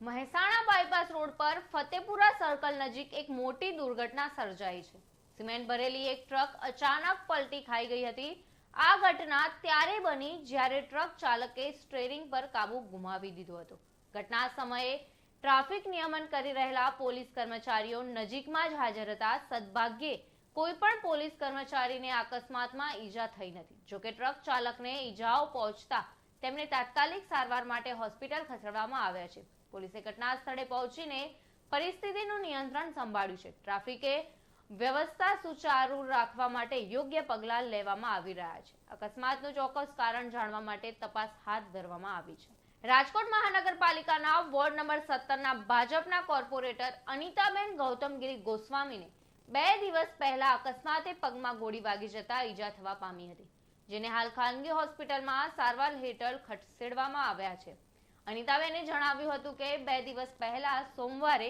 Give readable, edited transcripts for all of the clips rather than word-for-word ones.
Mehsana bypass road પર Fatepura circle નજીક એક મોટી દુર્ઘટના સર્જાઈ છે। સિમેન્ટ ભરેલી એક ટ્રક અચાનક પલટી ખાઈ ગઈ હતી। આ ઘટના ત્યારે બની જ્યારે ટ્રક ચાલકે સ્ટીયરિંગ પર કાબુ ગુમાવી દીધો હતો। ઘટના સમયે ટ્રાફિક નિયમન કરી રહેલા પોલીસ કર્મચારીઓ નજીકમાં જ હાજર હતા। સદભાગ્યે કોઈ પણ પોલીસ કર્મચારીને અકસ્માતમાં ઈજા થઈ નથી। જોકે ટ્રક ચાલકને ઈજાઓ પહોંચતા તેમને તાત્કાલિક સારવાર માટે હોસ્પિટલ ખસેડવામાં આવ્યા છે। પોલીસે ઘટના સ્થળે પહોંચીને પરિસ્થિતિનું નિયંત્રણ સંભાળ્યું છે। ટ્રાફિકે વ્યવસ્થા સુચારુ રાખવા માટે યોગ્ય પગલાં લેવામાં આવી રહ્યા છે। અકસ્માતનું ચોક્કસ કારણ જાણવા માટે તપાસ હાથ ધરવામાં આવી છે। રાજકોટ મહાનગરપાલિકાના વોર્ડ નંબર 17ના ભાજપના કોર્પોરેટર અનિતાબેન ગૌતમગીરી ગોસ્વામીને 2 દિવસ પહેલા અકસ્માતે પગમાં ગોળી વાગી જતા ઈજા થવા પામી હતી, જેને હાલ ખાનગી હોસ્પિટલમાં સારવાર હેઠળ ખસેડવામાં આવ્યા છે। અનિતાબેને જણાવ્યું હતું કે 2 દિવસ પહેલા સોમવારે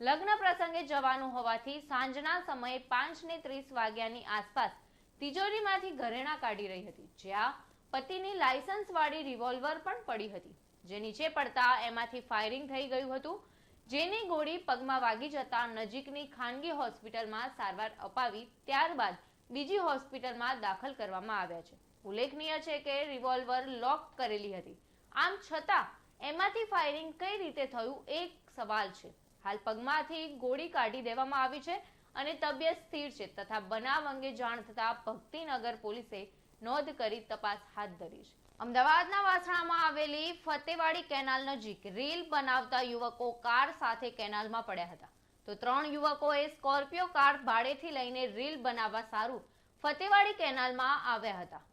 લગ્ન પ્રસંગે જવાનું હોવાથી સાંજના સમયે 5:30 વાગ્યાની આસપાસ તિજોરીમાંથી ઘરેણાં કાઢી રહી હતી, જ્યાં પતિની લાયસન્સવાળી રિવોલ્વર પણ પડી હતી, જે નીચે પડતા એમાંથી ફાયરિંગ થઈ ગયું હતું, જેની ગોળી પગમાં વાગી જતા નજીકની ખાનગી હોસ્પિટલમાં સારવાર અપાવી ત્યારબાદ બીજી હોસ્પિટલમાં દાખલ કરવામાં આવ્યા છે। ઉલ્લેખનીય છે કે રિવોલ્વર લોક કરેલી હતી, આમ છતાં એમાંથી ફાયરિંગ કઈ રીતે થયું એક સવાલ છે। હાલ પગમાંથી ગોળી કાઢી દેવામાં આવી છે અને તબિયત સ્થિર છે તથા બનાવ અંગે જાણ થતા ભક્તિનગર પોલીસે નોંધ કરી તપાસ હાથ ધરી છે। અમદાવાદના વાસણામાં આવેલી ફતેવાડી કેનાલ નજીક રીલ બનાવતા યુવકો કાર સાથે કેનાલમાં પડ્યા હતા, તો 3 યુવકોએ સ્કોર્પિયો કાર ભાડેથી લઈને રીલ બનાવવા સારું ફતેવાડી કેનાલમાં આવ્યા હતા,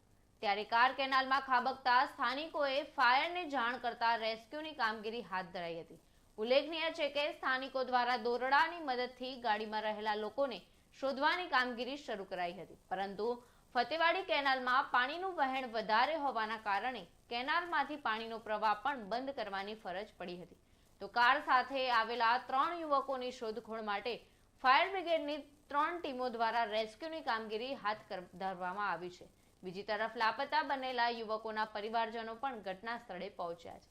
ત્યારે કાર કેનાલમાં ખાબકતા સ્થાનિકોએ ફાયરને જાણ કરતા રેસ્ક્યુની કામગીરી હાથ ધરાઈ હતી। ઉલ્લેખનીય છે કે સ્થાનિકો દ્વારા દોરડાની મદદથી ગાડીમાં રહેલા લોકોને શોધવાની કામગીરી શરૂ કરાઈ હતી, પરંતુ ફતેવાડી કેનાલમાં પાણીનું વહેણ વધારે હોવાના કારણે કેનાલમાંથી પાણીનો પ્રવાહ પણ બંધ કરવાની ફરજ પડી હતી। તો કાર સાથે આવેલા 3 યુવકોની શોધખોળ માટે ફાયર બ્રિગેડની 3 ટીમો દ્વારા રેસ્ક્યુની કામગીરી હાથ ધરવામાં આવી છે। બીજી તરફ લાપતા બનેલા યુવકોના પરિવારજનો પણ ઘટના સ્થળે પહોંચ્યા છે।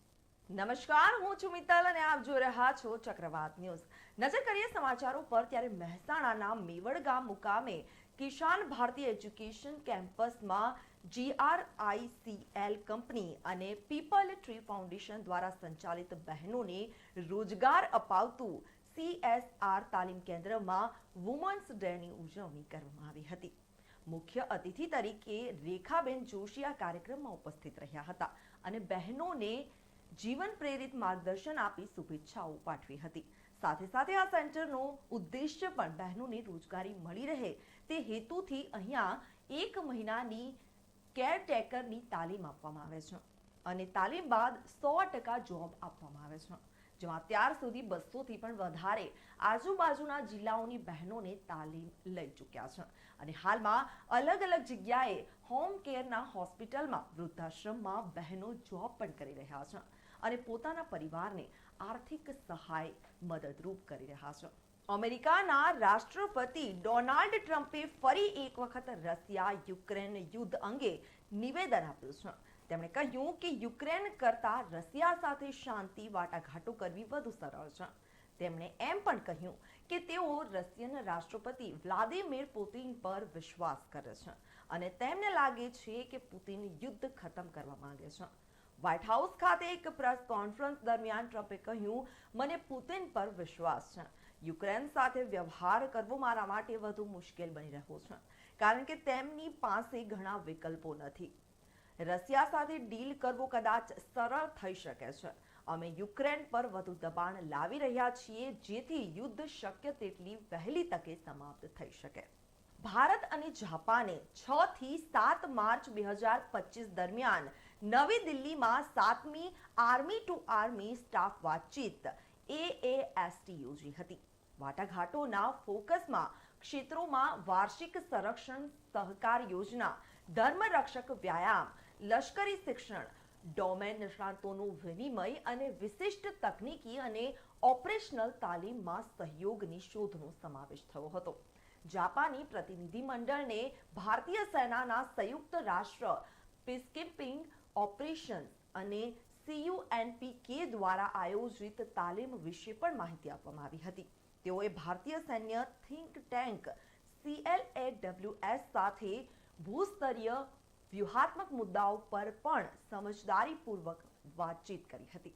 નમસ્કાર, હું છું મિત્તલ અને આપ જોઈ રહ્યા છો ચક્રવાત ન્યૂઝ। નજર કરીએ સમાચારો પર ત્યારે મહેસાણાના મેવડ ગામ મુકામે કિસાન ભારતી એજ્યુકેશન કેમ્પસમાં GRICL કંપની અને પીપલ ટ્રી ફાઉન્ડેશન દ્વારા સંચાલિત બહેનોને રોજગાર અપાવતું CSR તાલીમ કેન્દ્રમાં વુમન્સ ડેની ઉજવણી કરવામાં આવી હતી। મુખ્ય અતિથિ તરીકે રેખાબેન જોશી આ કાર્યક્રમમાં ઉપસ્થિત રહ્યા હતા અને બહેનોને જીવન પ્રેરિત માર્ગદર્શન આપી શુભેચ્છાઓ પાઠવી હતી। સાથે સાથે આ સેન્ટરનો ઉદ્દેશ્ય પણ બહેનોને રોજગારી મળી રહે તે હેતુથી અહીંયા 1 મહિનાની કેરટેકરની તાલીમ આપવામાં આવે છે અને તાલીમ બાદ 100% જોબ આપવામાં આવે છે, જેમાં અત્યાર સુધી 200થી પણ વધારે આજુબાજુના જિલ્લાઓની બહેનોને તાલીમ લઈ ચૂક્યા છે અને હાલમાં અલગ અલગ જગ્યાએ હોમ કેરના હોસ્પિટલમાં વૃદ્ધાશ્રમમાં બહેનો જોબ પણ કરી રહ્યા છે અને પોતાના પરિવારને આર્થિક સહાય મદદરૂપ કરી રહ્યા છે। અમેરિકાના રાષ્ટ્રપતિ ડોનાલ્ડ ટ્રમ્પે ફરી એક વખત રશિયા યુક્રેન યુદ્ધ અંગે નિવેદન આપ્યું છે। તેમણે કહ્યું કે યુક્રેન કરતા રશિયા સાથે શાંતિ વાટાઘાટો કરવી વધુ સરળ છે। તેમણે એમ પણ કહ્યું કે તેઓ રશિયન રાષ્ટ્રપતિ વ્લાદિમીર પુતિન પર વિશ્વાસ કરે છે અને તેમને લાગે છે કે પુતિન યુદ્ધ ખતમ કરવા માંગે છે। વ્હાઇટ હાઉસ ખાતે એક પ્રેસ કોન્ફરન્સ દરમિયાન ટ્રમ્પે કહ્યું, મને પુતિન પર વિશ્વાસ છે। યુક્રેન સાથે વ્યવહાર કરવો મારા માટે વધુ મુશ્કેલ બની રહ્યો છે કારણ કે તેમની પાસે ઘણા વિકલ્પો નથી। રશિયા સાથે ડીલ કરવો કદાચ સરળ થઈ શકે છે। અમે યુક્રેન પર વધુ દબાણ લાવી રહ્યા છીએ જેથી યુદ્ધ શક્ય તેટલી વહેલી તકે સમાપ્ત થઈ શકે। ભારત અને જાપાને 6 થી 7 માર્ચ 2025 દરમિયાન નવી દિલ્હીમાં 7મી આર્મી ટુ આર્મી સ્ટાફ વાતચીત AAST યોજી હતી। વાટાઘાટોના ફોકસમાં ક્ષેત્રોમાં વાર્ષિક સંરક્ષણ સહકાર યોજના, ધર્મરક્ષક વ્યાયામ, લશ્કરી શિક્ષણ, ડોમેન નિષ્ણાતોનું વિનિમય અને વિશિષ્ટ તકનીકી અને ઓપરેશનલ તાલીમમાં સહયોગની શોધનો સમાવેશ થયો હતો। જાપાની પ્રતિનિધિ મંડળને ભારતીય સેનાના સંયુક્ત રાષ્ટ્ર પીસકીપિંગ ઓપરેશન્સ અને CUNPK દ્વારા આયોજિત તાલીમ વિશે પણ માહિતી આપવામાં આવી હતી. તેઓએ ભારતીય સૈન્ય થિંક ટેન્ક CLAWS સાથે ભૂસ્તરીય વ્યૂહાત્મક મુદ્દાઓ પર પણ સમજદારીપૂર્વક વાતચીત કરી હતી.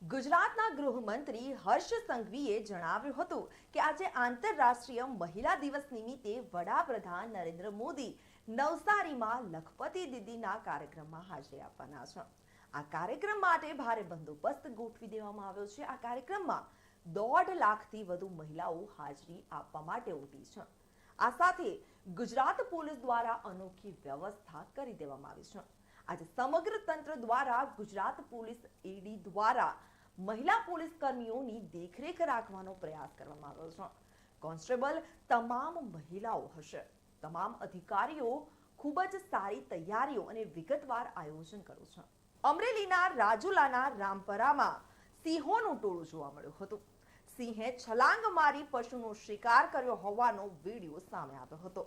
ગુજરાતના ગૃહમંત્રી હર્ષ સંઘવીએ જણાવ્યું હતું કે આજે આંતરરાષ્ટ્રીય મહિલા દિવસ નિમિત્તે વડાપ્રધાન નરેન્દ્ર મોદી નવસારીમાં લખપતિ દીદીના કાર્યક્રમમાં હાજરી આપવાના છે. આ કાર્યક્રમ માટે ભારે બંદોબસ્ત ગોઠવી દેવામાં આવ્યો છે. આ કાર્યક્રમમાં 1.5 લાખથી વધુ મહિલાઓ હાજરી આપવા માટે ઉમટી છે. આ સાથે ગુજરાત પોલીસ દ્વારા અનોખી વ્યવસ્થા કરી દેવામાં આવી છે. આજે સમગ્ર તંત્ર દ્વારા ગુજરાત પોલીસ ઈડી દ્વારા મહિલા પોલીસ કર્મીઓની દેખરેખ રાખવાનો પ્રયાસ કરવામાં આવ્યો છે. કોન્સ્ટેબલ તમામ મહિલાઓ હશે. તમામ અધિકારીઓ ખૂબ જ સારી તૈયારીઓ અને વિગતવાર આયોજન કર્યું છે. અમરેલીના રાજુલાના રામપરામાં સિંહોનું ટોળું જોવા મળ્યું હતું. સિંહે છલાંગ મારી પશુનો શિકાર કર્યો હોવાનો વિડીયો સામે આવ્યો હતો.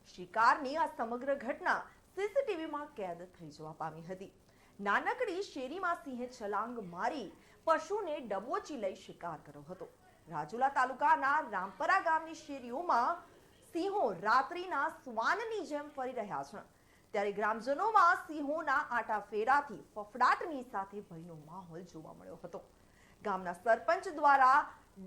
શિકારની આ સમગ્ર ઘટના સીસીટીવીમાં કેદ થઈ જવા પામી હતી. નાનકડી શેરીમાં સિંહે છલાંગ મારી પશુને ડબોચી લઈ શિકાર કર્યો હતો. રાજુલા તાલુકાના રામપરા ગામની શેરીઓમાં સિંહો રાત્રિના શ્વાનની જેમ ફરી રહ્યા છે. ત્યારે ગ્રામજનોમાં સિંહોના આટાફેરાથી ફફડાટની સાથે ભયનો માહોલ જોવા મળ્યો હતો. ગામના સરપંચ દ્વારા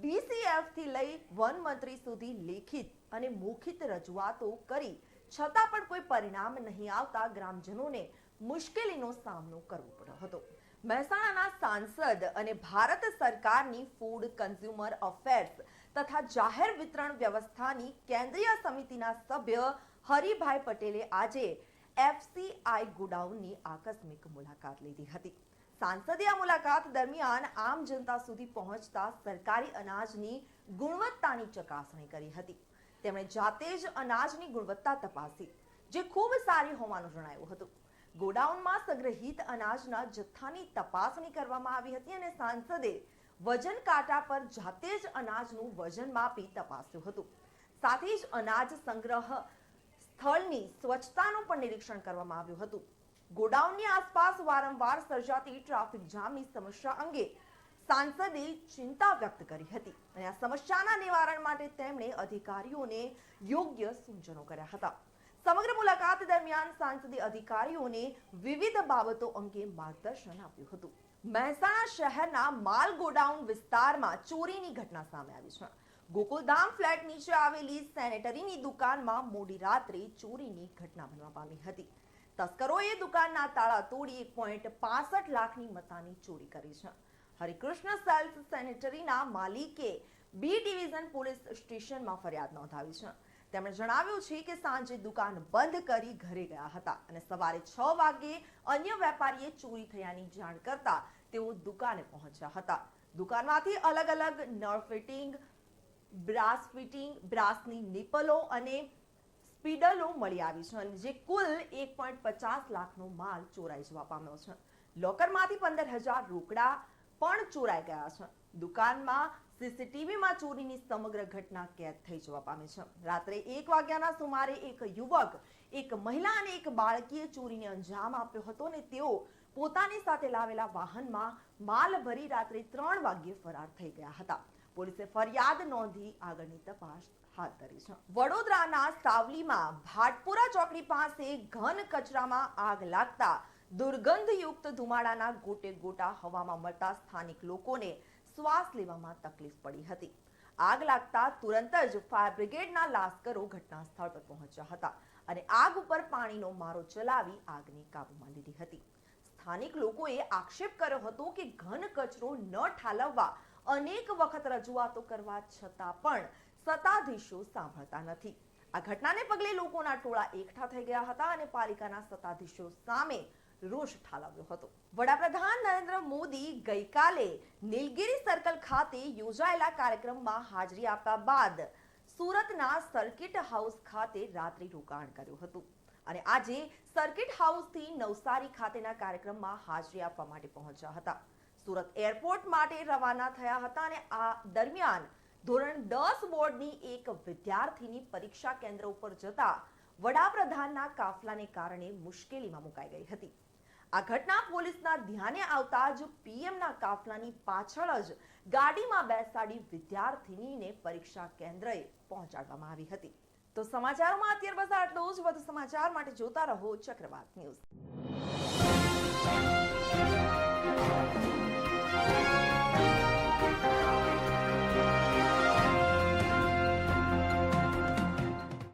DCF થી લઈ વન મંત્રી સુધી લેખિત અને મૌખિક રજૂઆતો કરી છતાં પણ કોઈ પરિણામ નહીં આવતા ગ્રામજનોને મુશ્કેલીનો સામનો કરવો પડ્યો હતો. મહેસાણાના સાંસદ અને ભારત સરકારની ફૂડ કન્ઝ્યુમર અફેર્સ તથા જાહેર વિતરણ વ્યવસ્થાની કેન્દ્રીય સમિતિના સભ્ય હરિભાઈ પટેલે આજે FCI ગોડાઉનની આકસ્મિક મુલાકાત લીધી હતી. સાંસદે આ મુલાકાત દરમિયાન આમ જનતા સુધી પહોંચતા સરકારી અનાજની ગુણવત્તાની ચકાસણી કરી હતી. તેમણે જાતે જ અનાજની ગુણવત્તા તપાસી, જે ખૂબ સારી હોવાનું જણાવ્યું હતું. ગોડાઉનમાં સંગ્રહિત અનાજના જથ્થાની તપાસણી કરવામાં આવી હતી અને સાંસદે વજન કાંટા પર જાતે જ અનાજનું વજન માપી તપાસ્યું હતું. સાથે જ અનાજ સંગ્રહ સ્થળની સ્વચ્છતાનું પણ નિરીક્ષણ કરવામાં આવ્યું હતું. ગોડાઉનની આસપાસ વારંવાર સર્જાતી ટ્રાફિક જામની સમસ્યા અંગે સાંસદે ચિંતા વ્યક્ત કરી હતી અને આ સમસ્યાના નિવારણ માટે તેમણે અધિકારીઓને યોગ્ય સૂચનો કર્યા હતા. સમગ્ર મુલાકાત દરમિયાન સાંસદે અધિકારીઓને વિવિધ બાબતો અંગે માર્ગદર્શન આપ્યું હતું. મહેસાણા શહેરના માલ ગોડાઉન વિસ્તારમાં ચોરીની ઘટના સામે આવી છે. ગોકુલધામ ફ્લેટ નીચે આવેલી સેનેટરીની દુકાનમાં મોડી રાત્રે ચોરીની ઘટના બનવા પામી હતી. તસ્કરોએ દુકાનના તાળા તોડી 1.65 લાખની મતાની ચોરી કરી છે. હરિકૃષ્ણ સેલ્સ સેનેટરીના માલિકે B ડિવિઝન પોલીસ સ્ટેશનમાં ફરિયાદ નોંધાવી છે. તેમણે જણાવ્યું છે કે સાંજે દુકાન બંધ કરી ઘરે ગયા હતા અને સવારે 6 વાગે અન્ય વેપારીએ ચોરી થયાની જાણ કરતા તેઓ દુકાને પહોંચ્યા હતા. દુકાનમાંથી અલગ અલગ નળ ફિટિંગ, બ્રાસ ફિટિંગ, બ્રાસની નિપલો અને સ્પીડલો મળી આવી છે અને જે કુલ 1.50 લાખનો માલ ચોરાઈ જવા પામ્યો છે. લોકરમાંથી 15,000 રોકડા પણ ચોરાઈ ગયા છે. દુકાનમાં સીસીટીવીમાં ચોરીની સમગ્ર ઘટના કેદ થઈ જવા પામી છે. રાત્રે 1 વાગ્યાના સુમારે એક યુવક, એક મહિલા અને એક બાળકીએ ચોરીને અંજામ આપ્યો હતો અને તેઓ પોતાની સાથે લાવેલા વાહનમાં માલ ભરી રાત્રે 3 વાગ્યે ફરાર થઈ ગયા હતા. પોલીસે ફરિયાદ નોંધી આગળની તપાસ હાથ ધરી છે. વડોદરાના સાવલીમાં ભાટપુરા ચોકડી પાસે ઘન કચરામાં આગ લાગતા દુર્ગંધયુક્ત ધુમાડાના ગોટે ગોટા હવામાં મળતા સ્થાનિક લોકોને શ્વાસ લેવામાં તકલીફ પડી હતી. આગ લાગતા તુરંત જ ફાયર બ્રિગેડના લાશ્કરો ઘટના સ્થળ પર પહોંચ્યા હતા અને આગ ઉપર પાણીનો મારો ચલાવી આગને કાબૂમાં લીધી હતી. સ્થાનિક લોકોએ આક્ષેપ કર્યો હતો કે ઘન કચરો ન ઠાલવવા અનેક વખત રજૂઆતો કરવા છતાં પણ સત્તાધીશો સાંભળતા નથી. આ ઘટનાને પગલે લોકોના ટોળા એકઠા થઈ ગયા હતા અને પાલિકાના સત્તાધીશો સામે રોષ ઠાલવ્યો હતો. વડાપ્રધાન નરેન્દ્ર મોદી ગઈકાલે નીલગિરી સર્કલ ખાતે યોજાયેલા કાર્યક્રમમાં હાજરી આપ્યા બાદ સુરતના સર્કિટ હાઉસ ખાતે રાત્રિ રોકાણ કર્યું હતું અને આજે સર્કિટ હાઉસથી નવસારી ખાતેના કાર્યક્રમમાં હાજરી આપવા માટે પહોંચ્યા હતા. સુરત એરપોર્ટ માટે રવાના થયા હતા અને આ દરમિયાન ધોરણ 10 બોર્ડની એક વિદ્યાર્થીની પરીક્ષા કેન્દ્ર ઉપર જતા વડાપ્રધાનના કાફલાને કારણે મુશ્કેલીમાં મુકાઈ ગઈ હતી. આ ઘટના પોલીસના ધ્યાને આવતા જ પીએમના કાફલાની પાછળ જ ગાડીમાં બેસાડી વિદ્યાર્થિનીને પરીક્ષા કેન્દ્રએ પહોંચાડવામાં આવી હતી. તો સમાચારોમાં અત્યારે બસ આટલું જ. વધુ સમાચાર માટે જોતા રહો ચક્રવાત ન્યૂઝ.